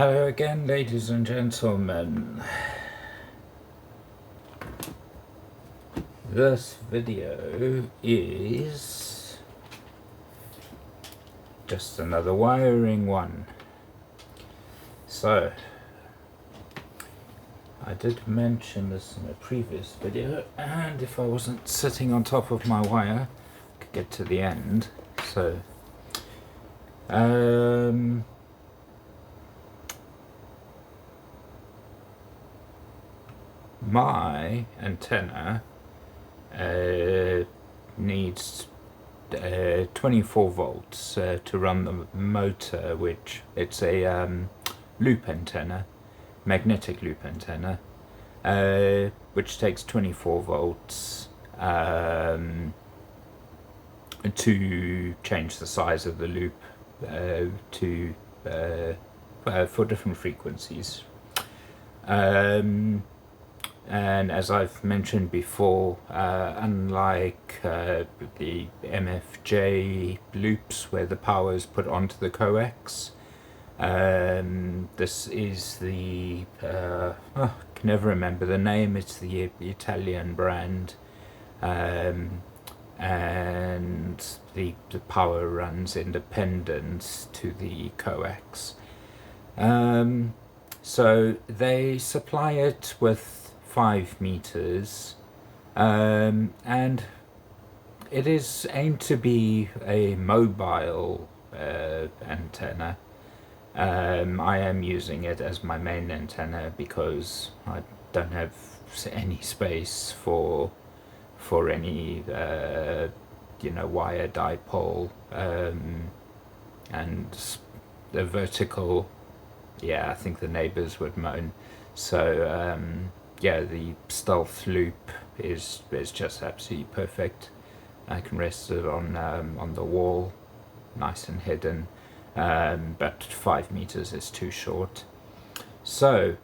Hello again, ladies and gentlemen. This video is just another wiring one. So, I did mention this in a previous video, and if I wasn't sitting on top of my wire, I could get to the end. So, my antenna needs 24 volts to run the motor, which it's a loop antenna, magnetic loop antenna, which takes 24 volts to change the size of the loop for different frequencies. And as I've mentioned before, unlike the MFJ loops where the power is put onto the coax, this is the, I can never remember the name, it's the Italian brand, and the power runs independent to the coax. So they supply it with 5 meters, and it is aimed to be a mobile antenna. I am using it as my main antenna because I don't have any space for any wire dipole, and the vertical, I think the neighbors would moan. So the stealth loop is just absolutely perfect. I can rest it on the wall, nice and hidden, but 5 meters is too short. So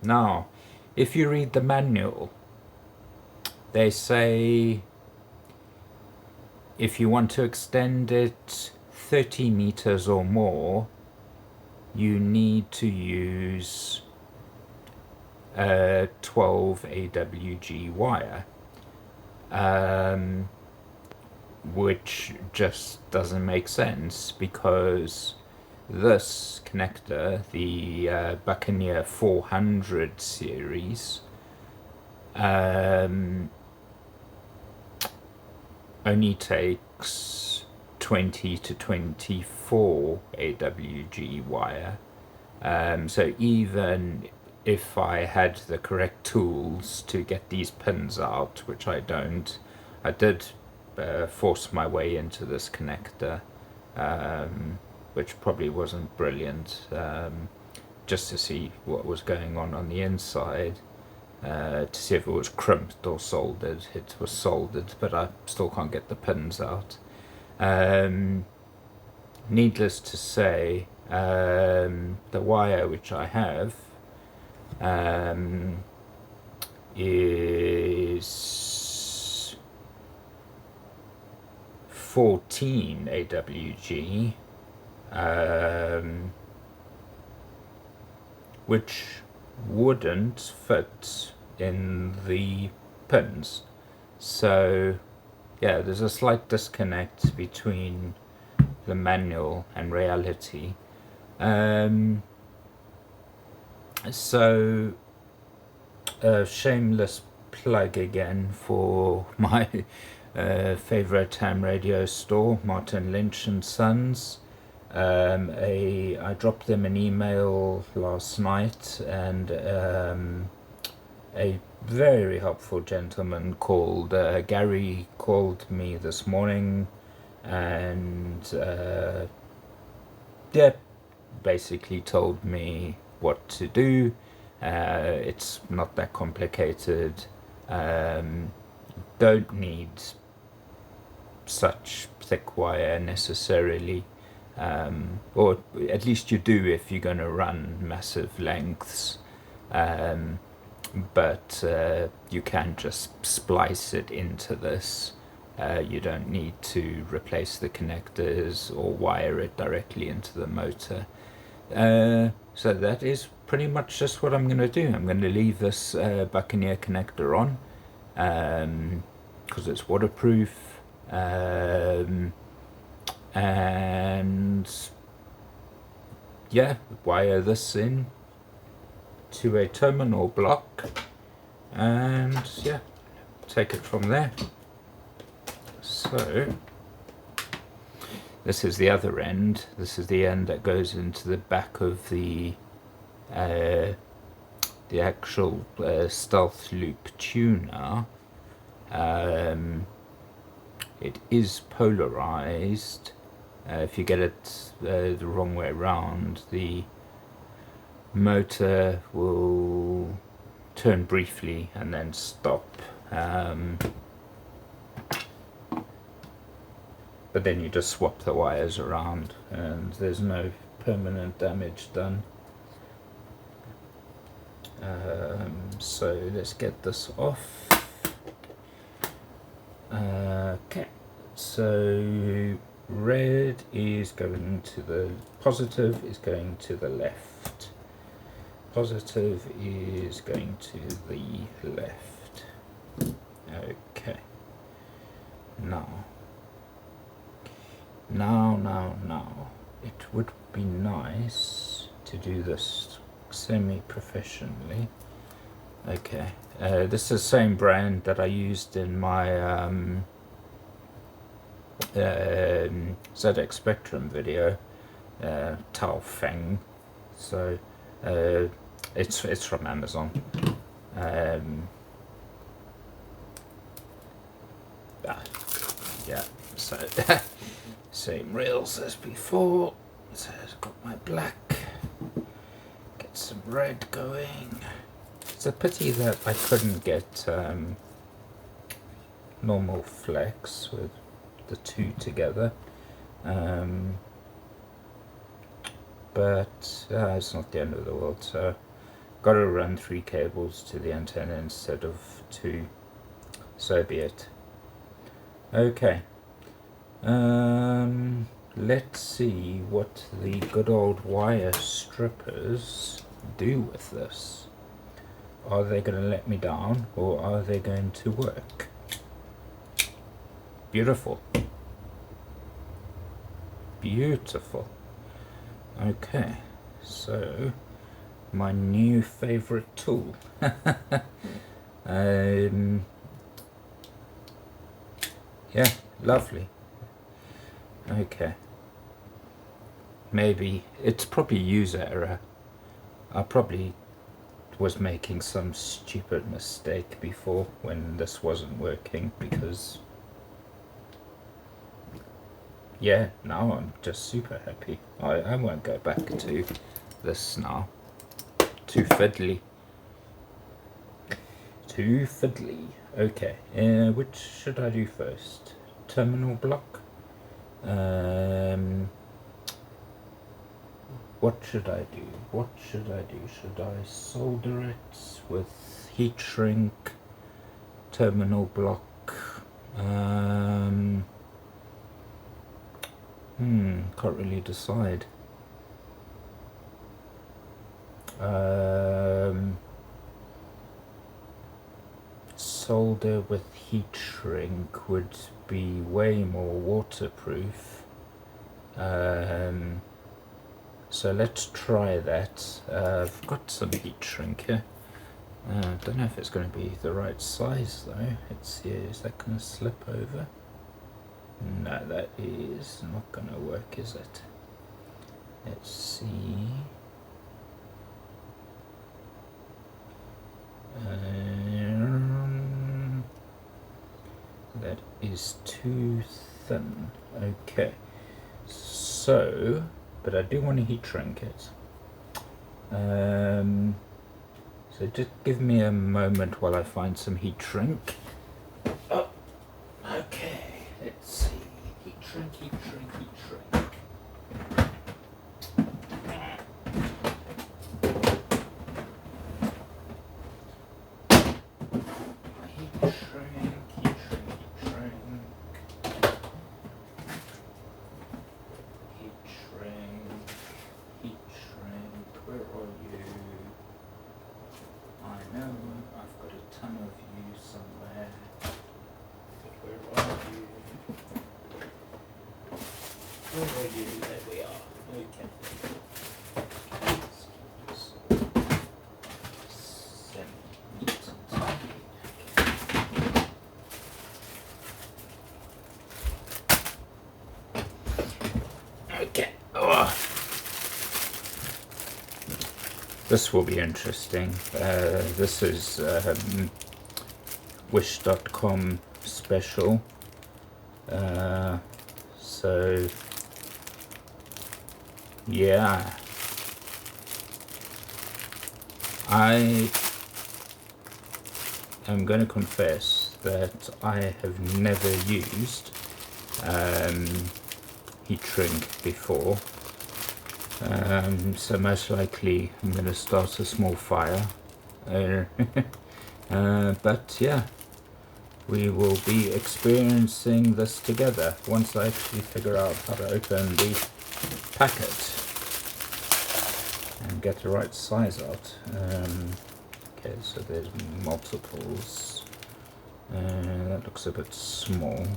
now, if you read the manual, they say if you want to extend it 30 meters or more, you need to use 12 AWG wire, which just doesn't make sense because this connector, the Buccaneer 400 series, only takes 20 to 24 AWG wire. So even if I had the correct tools to get these pins out, which I don't, I did force my way into this connector, which probably wasn't brilliant, just to see what was going on the inside, to see if it was crimped or soldered. It was soldered, but I still can't get the pins out. Needless to say, the wire which I have is 14 AWG, which wouldn't fit in the pins. So there's a slight disconnect between the manual and reality. So shameless plug again for my favorite ham radio store, Martin Lynch and Sons. I dropped them an email last night, and a very helpful gentleman called Gary called me this morning, and basically told me what to do. It's not that complicated. Don't need such thick wire necessarily, or at least you do if you're going to run massive lengths, but you can just splice it into this. You don't need to replace the connectors or wire it directly into the motor. So that is pretty much just what I'm going to do. I'm going to leave this Buccaneer connector on because it's waterproof, and yeah, wire this in to a terminal block, and yeah, take it from there. So this is the other end. This is the end that goes into the back of the actual stealth loop tuner. It is polarized. If you get it the wrong way around, the motor will turn briefly and then stop. But then you just swap the wires around and there's no permanent damage done. So let's get this off. Okay, so red is going to the positive, is going to the left. Positive is going to the left. Okay. Now, it would be nice to do this semi-professionally. Okay, this is the same brand that I used in my ZX Spectrum video, Tao Feng. So it's from Amazon. Yeah, so same rails as before. So I've got my black, get some red going. It's a pity that I couldn't get normal flex with the two together, but it's not the end of the world. So got to run 3 cables to the antenna instead of 2, so be it. Okay, let's see what the good old wire strippers do with this. Are they going to let me down, or are they going to work? Beautiful. Beautiful. Okay, so my new favorite tool. Yeah, lovely. Okay. Maybe it's probably user error. I probably was making some stupid mistake before when this wasn't working, because yeah, now I'm just super happy. I won't go back to this now. Too fiddly. Too fiddly. Okay, which should I do first? Terminal block? What should I do? What should I do? Should I solder it with heat shrink, terminal block? Can't really decide. Solder with heat shrink would be way more waterproof. So let's try that. I've got some heat shrink here. Don't know if it's going to be the right size though. Let's see, is that going to slip over? No, that is not going to work, is it? Let's see. That is too thin. Okay, so, but I do want to heat shrink it. So just give me a moment while I find some heat shrink. Oh, okay, let's see. Heat shrink, heat shrink, heat shrink. Heat shrink, heat shrink. Where were you? There we are. Okay. Okay. Oh. This will be interesting. This is wish.com special. So yeah, I am going to confess that I have never used heat shrink before, so most likely I'm going to start a small fire, but yeah, we will be experiencing this together once I actually figure out how to open the packet and get the right size out. Okay, so there's multiples. That looks a bit small.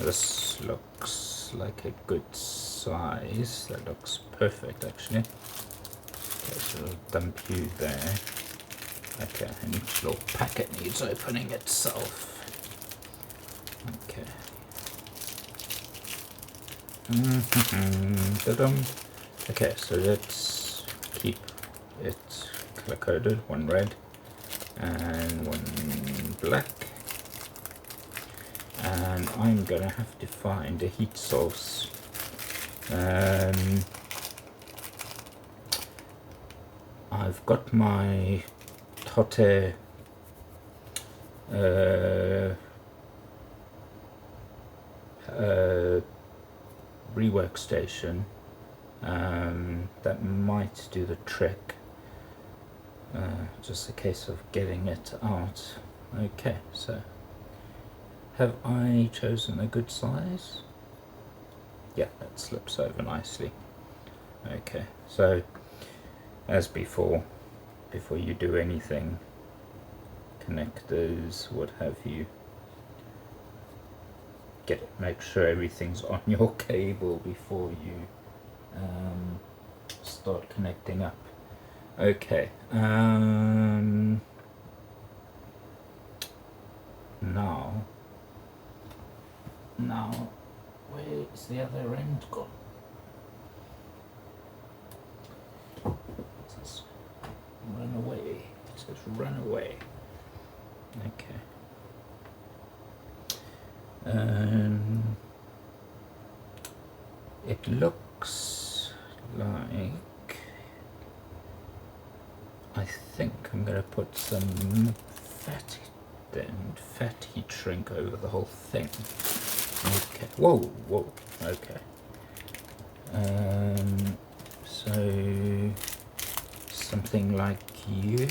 This looks like a good size. That looks perfect actually. Okay, so I'll dump you there. Okay, and each little packet needs opening itself. Okay. Okay, so let's keep it color coded. One red and one black. And I'm gonna have to find a heat source. I've got my Tote rework station. That might do the trick. Just a case of getting it out. Okay, so have I chosen a good size? Yeah, that slips over nicely. Okay, so as before you do anything, connectors, what have you, make sure everything's on your cable before you start connecting up. Okay, now where is the other end gone? Let's run away. It says run away. Okay. It looks like I think I'm going to put some fat heat shrink over the whole thing. Okay. Whoa. Okay. So something like you.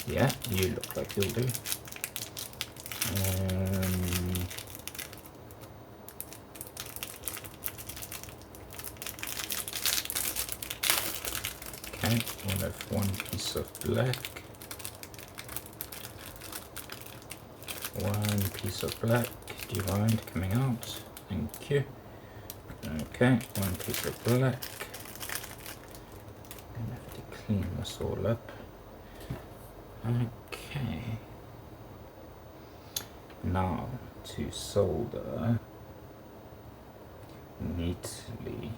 Yeah, you look like you'll do. Okay, we'll have one piece of black. One piece of black. Do you mind coming out? Thank you. Okay, one piece of black. I'm gonna have to clean this all up. Okay. Now to solder neatly.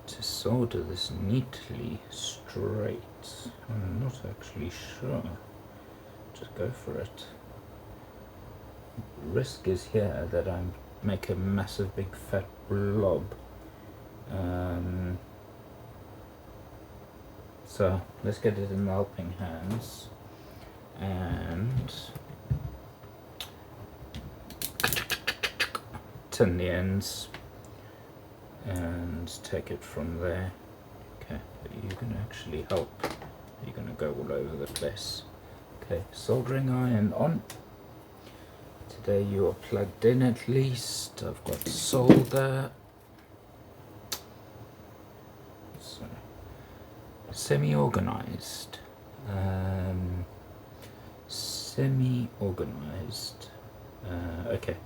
To solder this neatly straight, I'm not actually sure. Just go for it. Risk is here that I make a massive big fat blob. So let's get it in the helping hands and turn the ends and take it from there. Okay, but you're going to actually help. You're going to go all over the place. Okay, soldering iron on. Today you are plugged in at least. I've got solder. semi-organized. Semi-organized. Okay,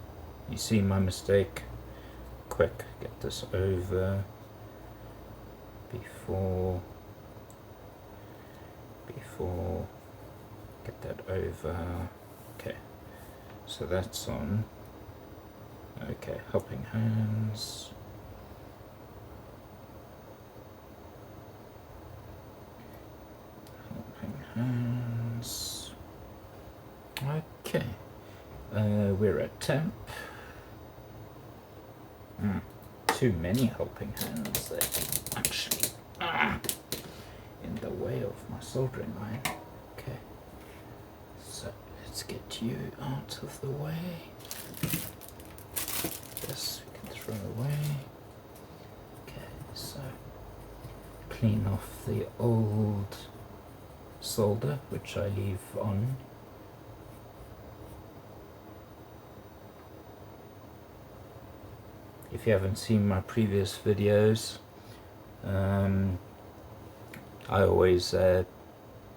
you see my mistake. Quick, get this over before get that over. Okay, so that's on. Okay, helping hands. Helping hands. Okay, we're at temp. Too many helping hands there, actually. In the way of my soldering iron. Okay, so let's get you out of the way. This we can throw away. Okay, so clean off the old solder, which I leave on. If you haven't seen my previous videos, I always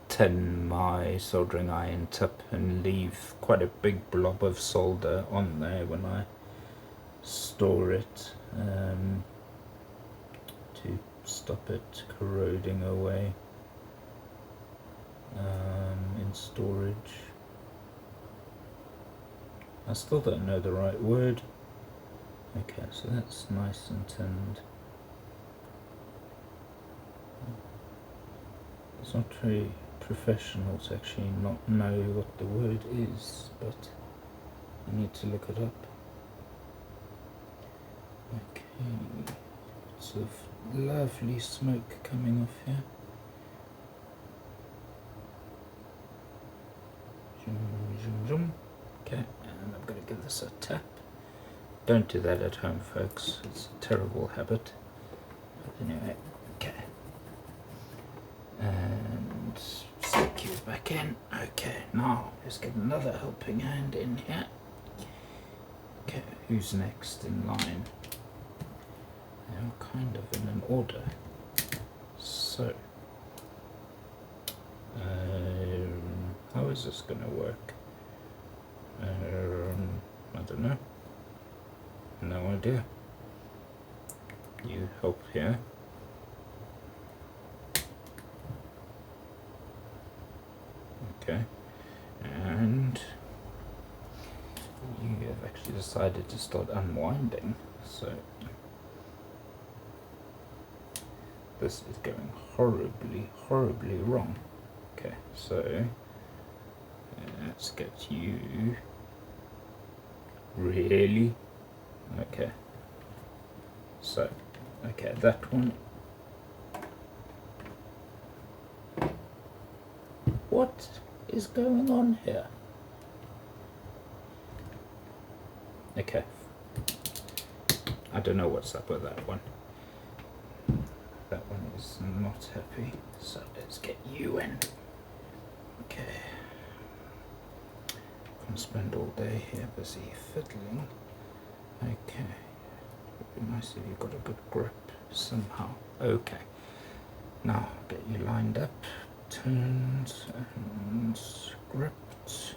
tin my soldering iron tip and leave quite a big blob of solder on there when I store it, to stop it corroding away in storage. I still don't know the right word. Okay, so that's nice and tinned. It's not very professional to actually not know what the word is, but I need to look it up. Okay, lots of lovely smoke coming off here. Okay, and I'm going to give this a tap. Don't do that at home, folks. It's a terrible habit. But anyway, okay. And stick you back in. Okay, now let's get another helping hand in here. Okay, who's next in line? They're kind of in an order. So, how is this going to work? I don't know. No idea. You help here. Okay. And you have actually decided to start unwinding, so this is going horribly, horribly wrong. Okay, so let's get you. Really? Okay, so, okay, that one. What is going on here? Okay, I don't know what's up with that one. That one is not happy, so let's get you in. Okay, can't spend all day here busy fiddling. Okay, would be nice if you got a good grip somehow. Okay, now get you lined up, turned and gripped.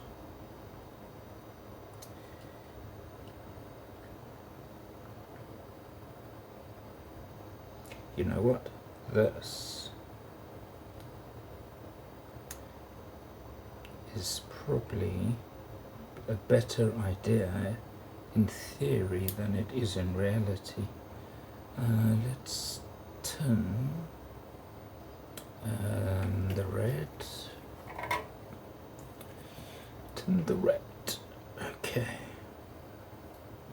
You know what? This is probably a better idea in theory than it is in reality. Let's turn the red. Turn the red. Okay.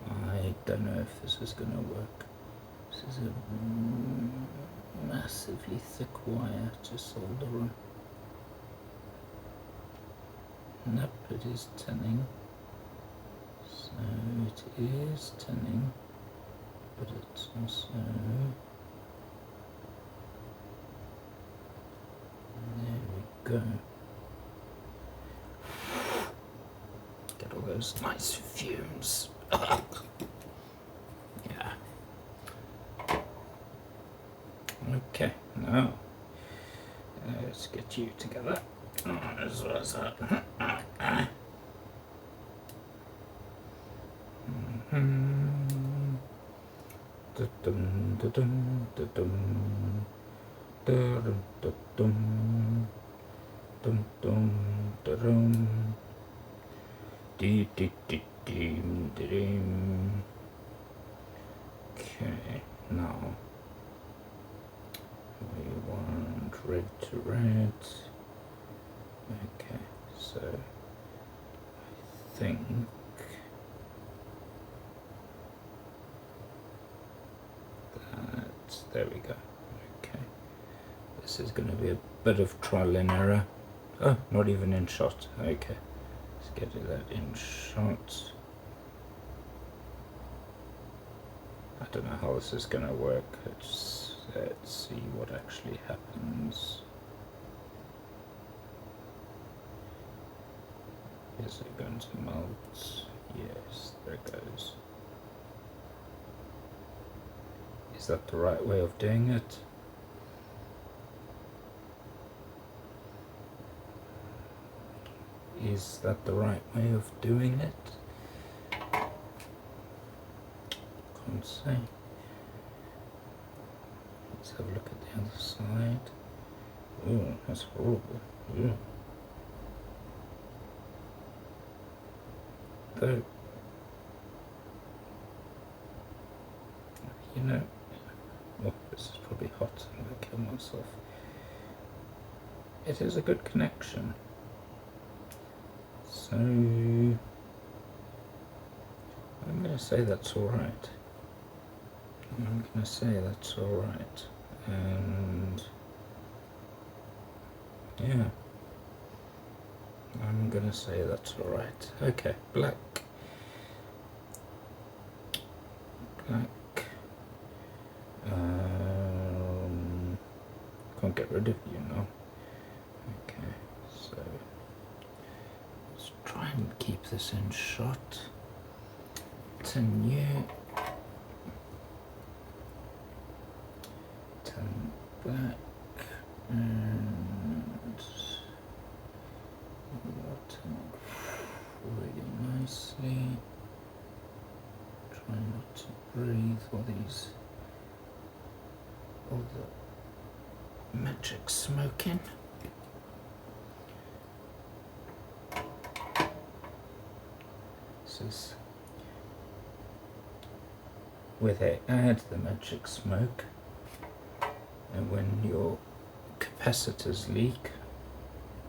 I don't know if this is going to work. This is a massively thick wire to solder on. Nope, it is tinning. So it is tinning, but it's also there we go. Get all those nice fumes. Yeah. Okay, now Let's get you together as well as that. Okay, now we want red to red. Okay, so I think that's, there we go. Okay, this is going to be a bit of trial and error. Oh, not even in shot. Okay, let's get that in shot. I don't know how this is going to work. Let's see what actually happens. Is it going to melt? Yes, there it goes. Is that the right way of doing it? Is that the right way of doing it? Can't say. Let's have a look at the other side. Oh, that's horrible. Yeah. Though, you know, oh, this is probably hot. I'm going to kill myself. It is a good connection. So, I'm going to say that's alright. I'm going to say that's alright. And, yeah. I'm going to say that's alright. Okay, black. Black. Can't get rid of you now. Okay, so let's try and keep this in shot. Continue. Turn black and water really nicely. Try not to breathe all the magic smoke in. This is where they add the magic smoke, and when your capacitors leak,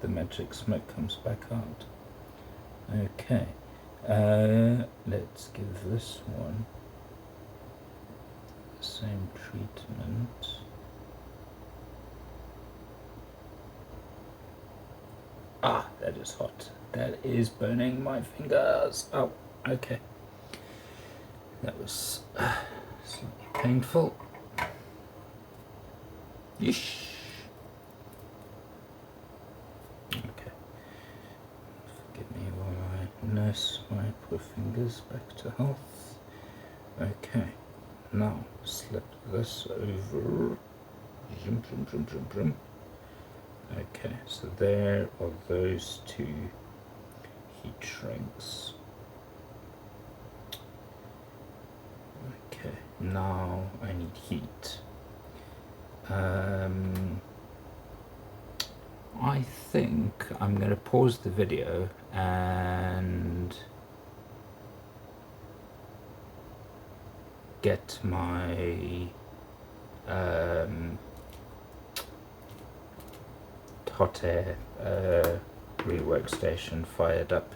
the magic smoke comes back out. Okay, let's give this one the same treatment. Ah, that is hot. That is burning my fingers. Oh, okay. That was slightly painful. Yeesh. Okay. Forgive me while I nurse my poor fingers back to health. Okay. Now slip this over. Zoom, zoom, zoom, zoom, zoom. Okay, so there are those two heat shrinks. Okay, now I need heat. I think I'm going to pause the video and get my hot air rework station fired up.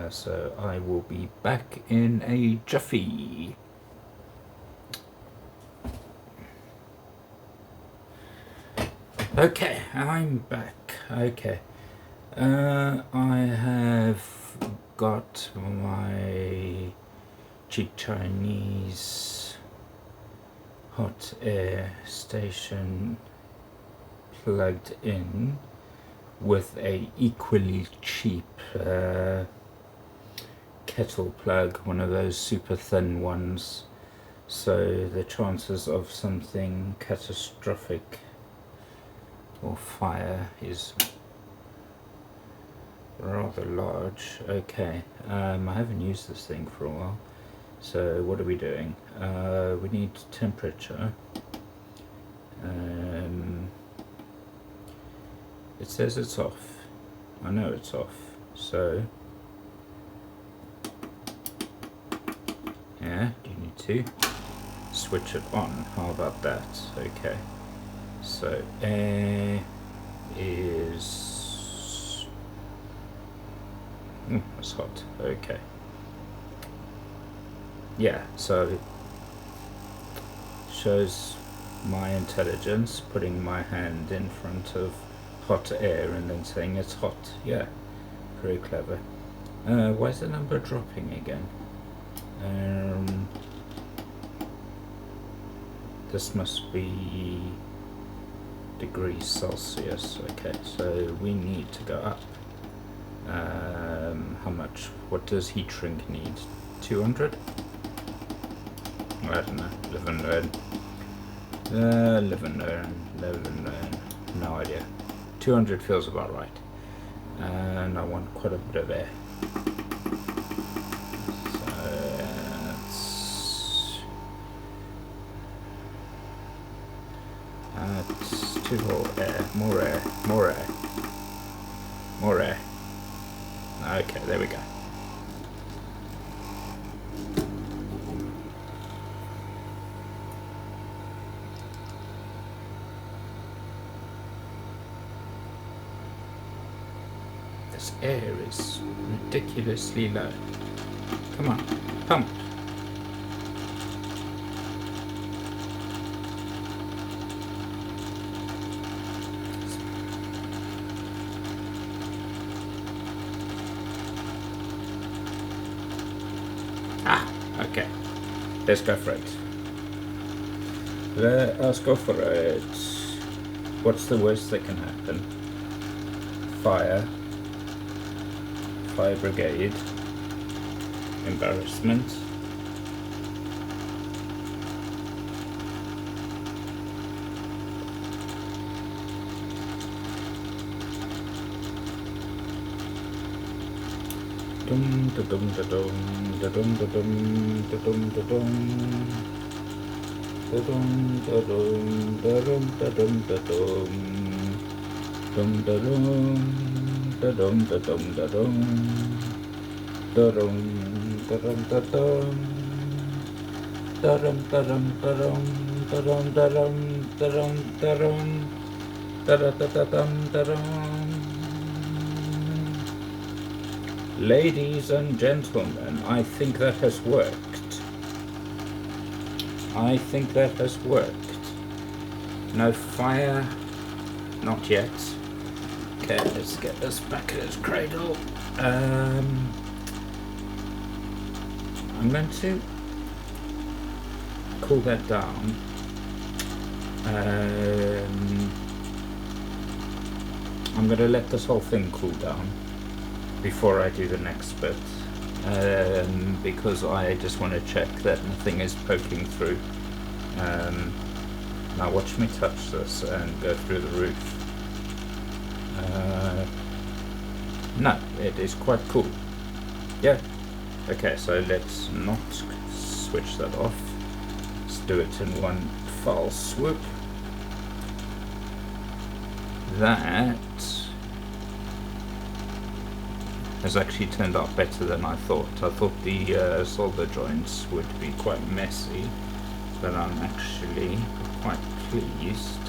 So I will be back in a jiffy. Okay, I'm back. Okay, I have got my cheap Chinese hot air station plugged in with a equally cheap kettle plug, one of those super thin ones, so the chances of something catastrophic or fire is rather large. Okay, I haven't used this thing for a while, so what are we doing? We need temperature. It says it's off. I know it's off, so yeah, you need to switch it on. How about that? Okay, so air is it's hot. Okay, yeah, so shows my intelligence putting my hand in front of hot air and then saying it's hot. Yeah, very clever. Why is the number dropping again? This must be degrees Celsius. Okay, so we need to go up. How much? What does heat shrink need? 200? I don't know. Live and learn. Live and learn. No idea. 200 feels about right. And I want quite a bit of air. That's too low air. More air. Okay, there we go. This air is ridiculously low. Come on, pump. Okay, let's go for it. Let us go for it. What's the worst that can happen? Fire brigade, embarrassment. Dum da dum da dum da dum da dum da dum da dum da dum da dum da dum da dum da dum dum da dum da dum da dum da dum da dum da dum da dum da dum da dum da dum da dum da dum da dum da dum da da da da dum da dum. Ladies and gentlemen, I think that has worked. No fire, not yet. Okay, let's get this back in its cradle. I'm going to cool that down. I'm going to let this whole thing cool down before I do the next bit, because I just want to check that nothing is poking through. Now watch me touch this and go through the roof. No, it is quite cool. Yeah. Okay, so let's not switch that off. Let's do it in one foul swoop. That has actually turned out better than I thought. I thought the solder joints would be quite messy, but I'm actually quite pleased.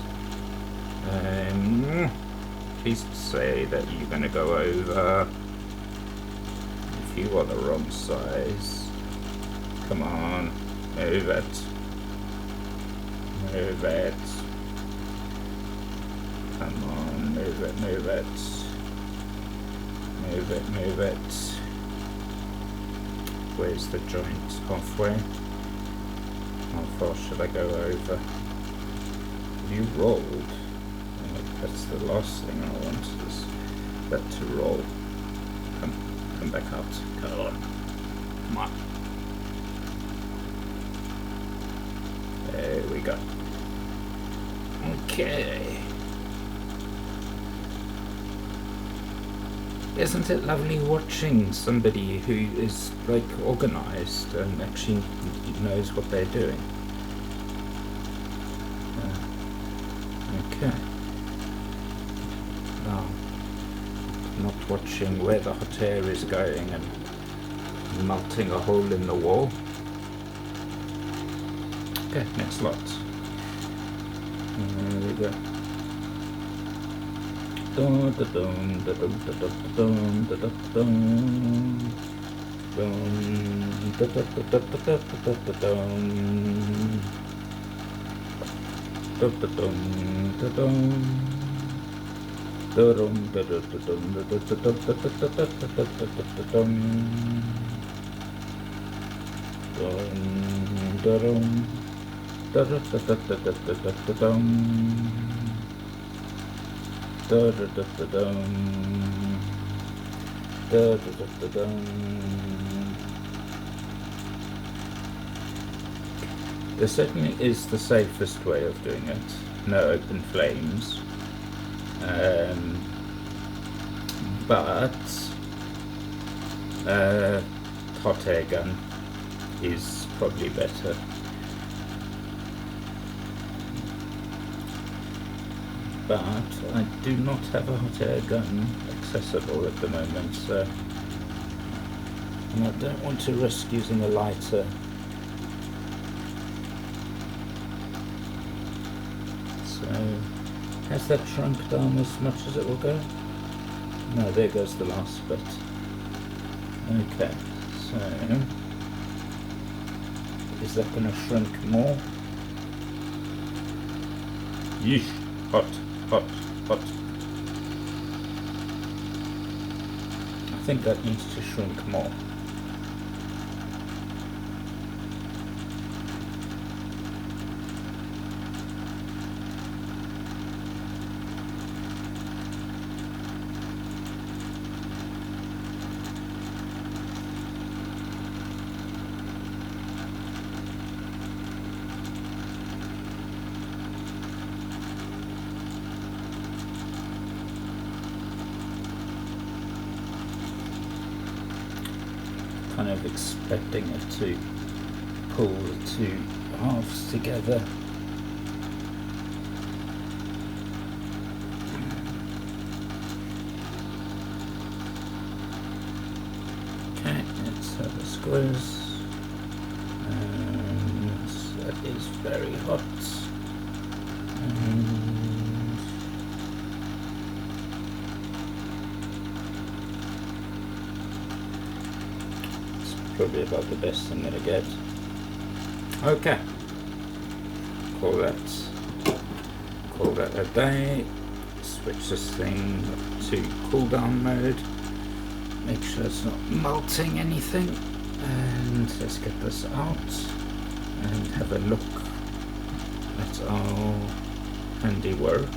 Pleased to say that you're going to go over. If you are the wrong size, come on, move it. Come on, move it. Move it. Where's the joint? Halfway? How far should I go over? You rolled. That's the last thing I want, is that to roll. Come back out. Come on. There we go. Okay. Isn't it lovely watching somebody who is like organised and actually knows what they're doing? Okay. Now, not watching where the hot air is going and melting a hole in the wall. Okay, next lot. There we go. Dun, dun, dun, dun, dun, dun, dun, dun, dun, There certainly is the safest way of doing it. No open flames. But hot air gun is probably better. But I do not have a hot air gun accessible at the moment, so, and I don't want to risk using a lighter. So, has that shrunk down as much as it will go? No, there goes the last bit. Okay, so is that going to shrink more? Yeesh, hot, hot, hot. I think that needs to shrink more. Kind of expecting it to pull the two halves together. Okay, let's have a squeeze. And that is very hot. And probably about the best I'm going to get. Okay, call that a day. Switch this thing to cool down mode, make sure it's not melting anything, and let's get this out and have a look at our handiwork.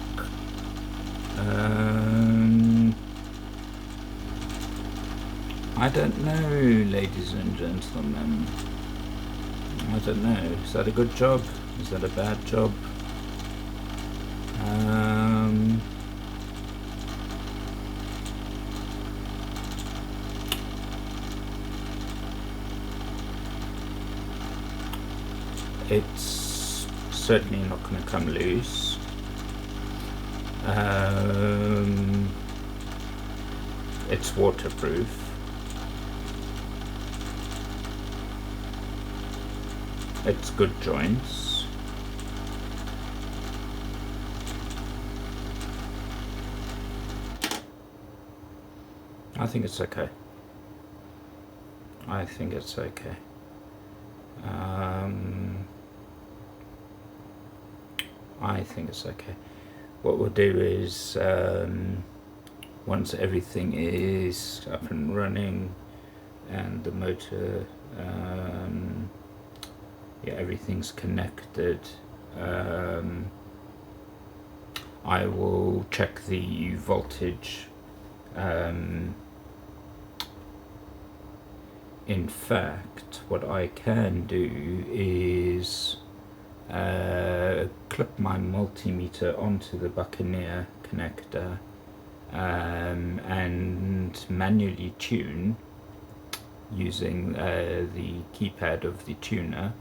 I don't know, ladies and gentlemen. I don't know. Is that a good job? Is that a bad job? It's certainly not going to come loose. It's waterproof. It's good joints. I think it's okay. I think it's okay. I think it's okay. What we'll do is, once everything is up and running and the motor, yeah, everything's connected, I will check the voltage. In fact, what I can do is clip my multimeter onto the Buccaneer connector and manually tune using the keypad of the tuner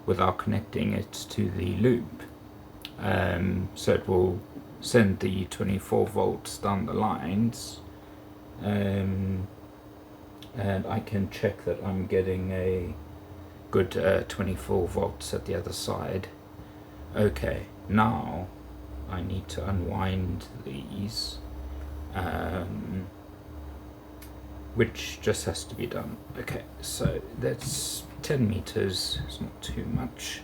without connecting it to the loop. So it will send the 24 volts down the lines, and I can check that I'm getting a good 24 volts at the other side. Okay, now I need to unwind these, which just has to be done. Okay, so that's 10 meters, it's not too much.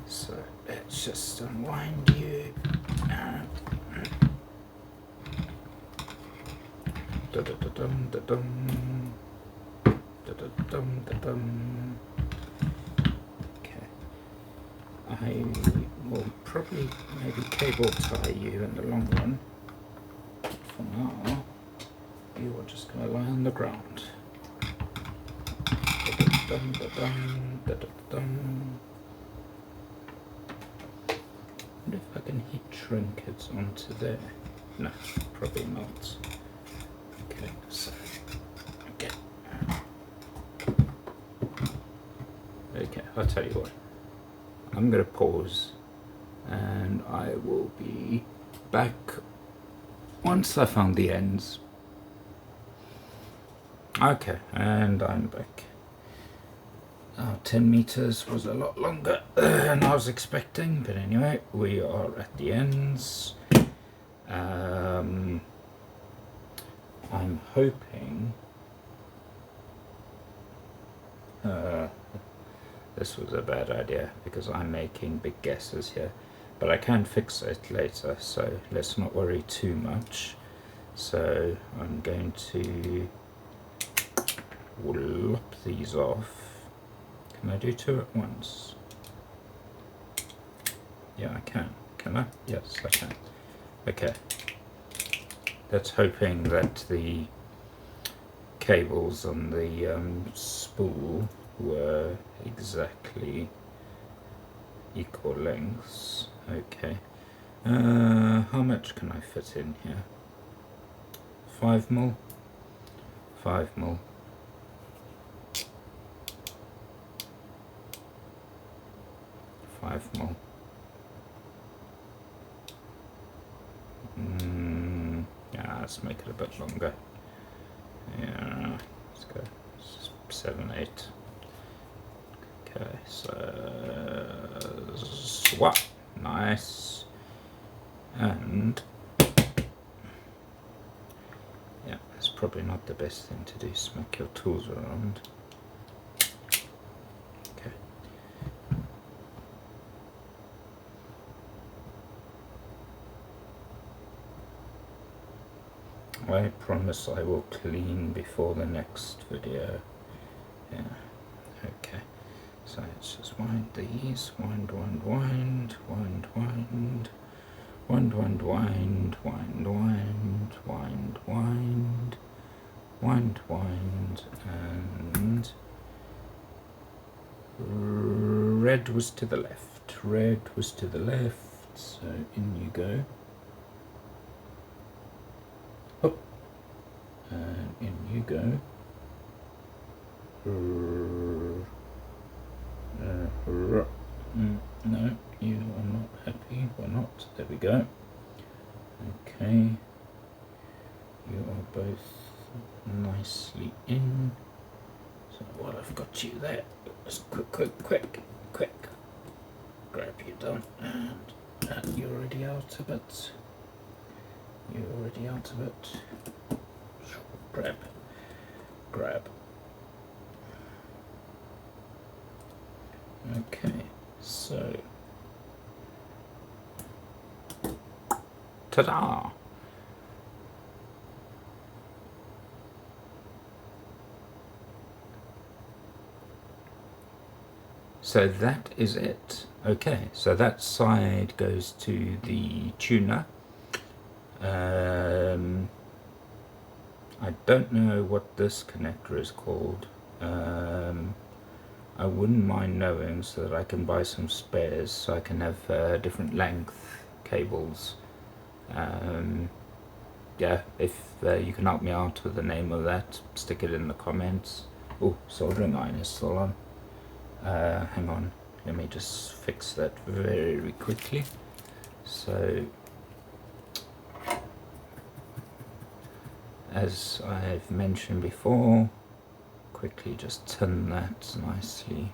So let's just unwind you. Okay, I will probably maybe cable tie you in the long run. For now, you are just going to lie on the ground. I wonder if I can heat shrink it onto there. No, probably not. Okay, so okay. Okay, I'll tell you what. I'm gonna pause and I will be back once I found the ends. Okay, and I'm back. 10 meters was a lot longer than I was expecting, but anyway, we are at the ends. I'm hoping this was a bad idea because I'm making big guesses here, but I can fix it later, so let's not worry too much. So I'm going to lop these off. Can I do two at once? Yeah, I can. Can I? Yes, I can. Okay. That's hoping that the cables on the spool were exactly equal lengths. Okay. How much can I fit in here? 5 mil? 5 mil. 5 mil. Yeah, let's make it a bit longer. Yeah, let's go 7, 8. Okay, so swap. Nice. And yeah, that's probably not the best thing to do, smack your tools around. Okay. I promise I will clean before the next video. Yeah, okay. So let's just wind these, wind, wind, wind, wind, wind, wind, wind, wind, wind, wind, wind, wind, wind, wind, and red was to the left, red was to the left, so in you go. Up, and in you go. No, you are not happy. We're not. There we go. Okay. You are both nicely in. So while I've got you there, just quick. Grab you down, and you're already out of it. You're already out of it. Grab. Okay, so ta-da! So that is it. Okay, so that side goes to the tuner. I don't know what this connector is called. I wouldn't mind knowing so that I can buy some spares so I can have different length cables. yeah, if you can help me out with the name of that, stick it in the comments. Oh, soldering iron is still on. Hang on, let me just fix that very quickly. So, as I've mentioned before, quickly just tin that nicely,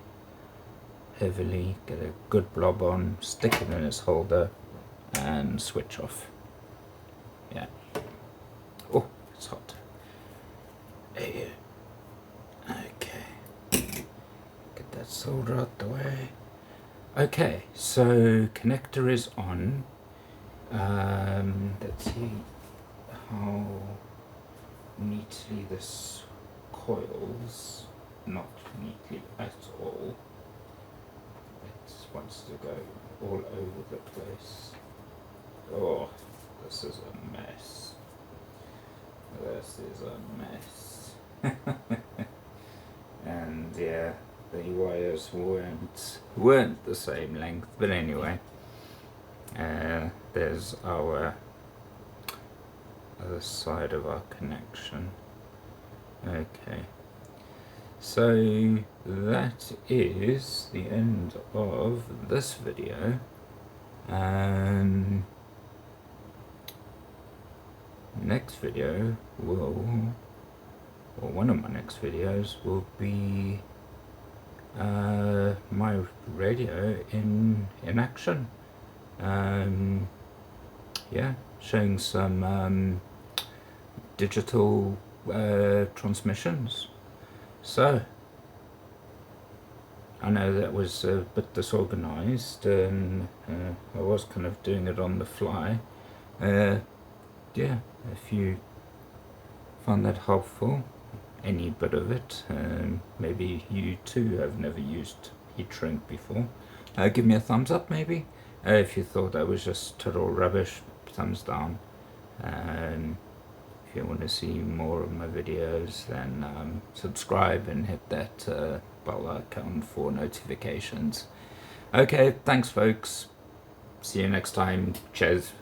heavily, get a good blob on, stick it in its holder, and switch off. Yeah. Oh, it's hot. Okay. Get that solder out the way. Okay, so connector is on. Let's see how neatly this coils. Not neatly at all. It wants to go all over the place. Oh, this is a mess. This is a mess. And yeah, the wires weren't the same length, but anyway, there's our other side of our connection. Okay, so that is the end of this video. Next video will, or one of my next videos will be my radio in action. Yeah, showing some digital transmissions. So I know that was a bit disorganized, and I was kind of doing it on the fly. Yeah, if you found that helpful, any bit of it, maybe you too have never used heatshrink before, give me a thumbs up maybe. If you thought that was just total rubbish, thumbs down. If you want to see more of my videos, then subscribe and hit that bell icon for notifications. Okay, thanks folks. See you next time. Cheers.